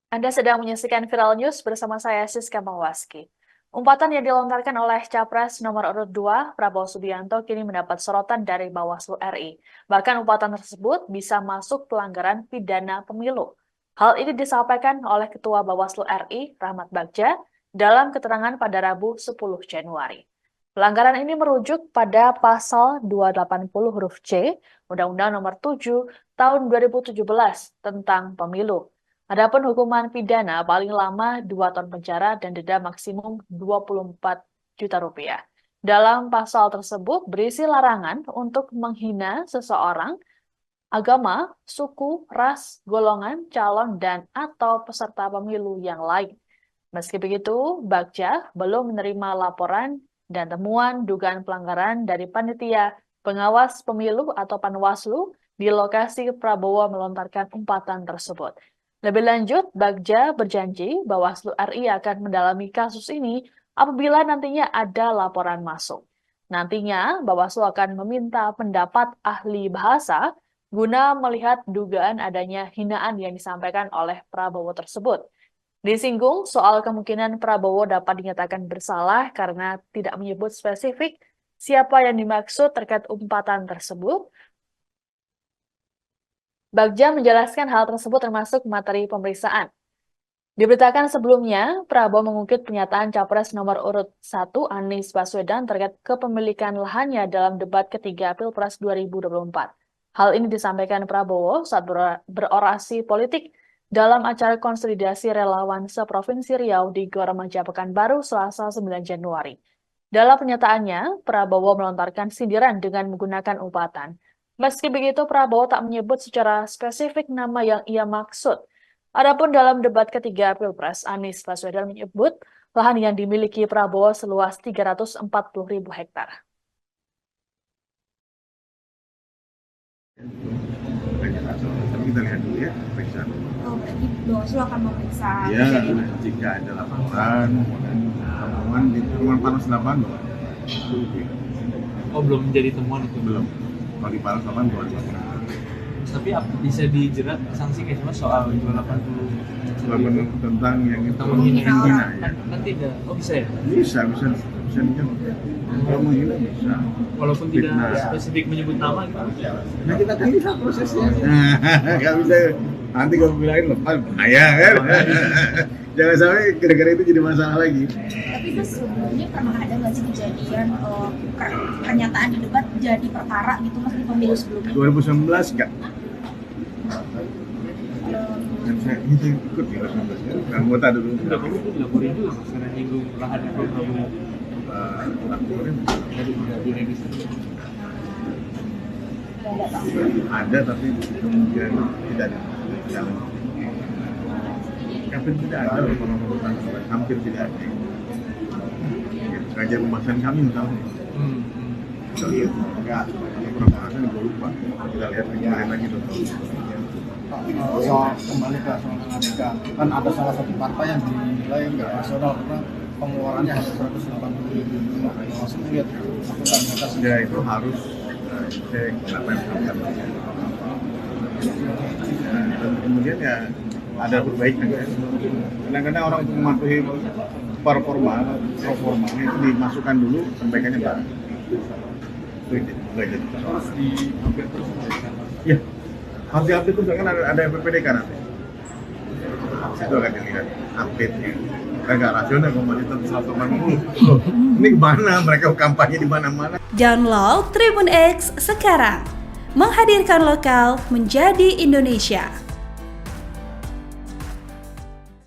Anda sedang menyaksikan Viral News bersama saya, Siska Mawaski. Umpatan yang dilontarkan oleh Capres nomor urut 2, Prabowo Subianto, kini mendapat sorotan dari Bawaslu RI. Bahkan umpatan tersebut bisa masuk pelanggaran pidana pemilu. Hal ini disampaikan oleh Ketua Bawaslu RI, Rahmat Bagja, dalam keterangan pada Rabu 10 Januari. Pelanggaran ini merujuk pada pasal 280 huruf C, Undang-Undang Nomor 7 Tahun 2017 tentang Pemilu. Adapun hukuman pidana paling lama 2 tahun penjara dan denda maksimum 24 juta rupiah. Dalam pasal tersebut berisi larangan untuk menghina seseorang, agama, suku, ras, golongan, calon, dan atau peserta pemilu yang lain. Meski begitu, Bagja belum menerima laporan dan temuan dugaan pelanggaran dari panitia pengawas pemilu atau Panwaslu di lokasi Prabowo melontarkan umpatan tersebut. Lebih lanjut, Bagja berjanji Bawaslu RI akan mendalami kasus ini apabila nantinya ada laporan masuk. Nantinya, Bawaslu akan meminta pendapat ahli bahasa guna melihat dugaan adanya hinaan yang disampaikan oleh Prabowo tersebut. Disinggung soal kemungkinan Prabowo dapat dinyatakan bersalah karena tidak menyebut spesifik siapa yang dimaksud terkait umpatan tersebut. Bagja menjelaskan hal tersebut termasuk materi pemeriksaan. Diberitakan sebelumnya, Prabowo mengungkit pernyataan Capres nomor urut 1 Anies Baswedan terkait kepemilikan lahannya dalam debat ketiga Pilpres 2024. Hal ini disampaikan Prabowo saat berorasi politik dalam acara konsolidasi relawan seprovinsi Riau di Gor Remaja Pekanbaru Selasa 9 Januari. Dalam pernyataannya, Prabowo melontarkan sindiran dengan menggunakan umpatan. Meski begitu, Prabowo tak menyebut secara spesifik nama yang ia maksud. Adapun dalam debat ketiga Pilpres, Anies Baswedan menyebut lahan yang dimiliki Prabowo seluas 340.000 hektar. Kita lihat dulu ya, periksa. Oh, berarti Bawaslu akan memeriksa. Ya, jika ada laporan, temuan di temuan panas 8, itu Oh, belum menjadi temuan itu? belum. Kalau di panas 8 belum. Tapi bisa dijerat sanksi kayak cuma soal 280 Tentang yang itu menghina ya. kan tidak. Oh, bisa ya? Bisa dijerat. Kalau menghina bisa. Walaupun tidak Fitnah. spesifik menyebut nama gitu. Nah, kita kan lihat prosesnya. Nggak bisa nanti kalau bilangin lepas bahaya kan. Jangan sampai gara-gara itu jadi masalah lagi. Tapi itu sebelumnya pernah ada nggak sih kejadian pernyataan di debat jadi perkara gitu mas di pemilu sebelumnya? 2019 enggak. Dan saya ikut di 2019 ya. Anggota dulu. Udah kamu tuh dilaporin juga mas karena nyinggung lahan itu kamu Laporin tidak diregistrasi. ada tapi kemudian tidak jalan. Hampir tidak ada laporan hampir tidak ada. Kerja pembahasan kami misalnya. Kita lihat enggak pembahasan gue lupa. Kita lihat lagi tuh. Soal kembali ke soal Aneka, kan ada salah satu partai yang dinilai nggak rasional karena pengeluarannya hanya 180.000. Maksudnya lihat lakukan atas Ya itu harus cek apa yang dilakukan. Dan kemudian ya ada perbaikan ya. Kadang-kadang orang untuk mematuhi performa itu dimasukkan dulu perbaikannya baru. Itu nggak jadi persoalan. Di hampir terus Ya, harus diupdate itu kan ada PPDK nanti. Itu akan dilihat update-nya. Kita nggak rasional kalau masih tetap 180. Ini kemana? Mereka kampanye di mana-mana. Download Tribun X sekarang, menghadirkan lokal menjadi Indonesia.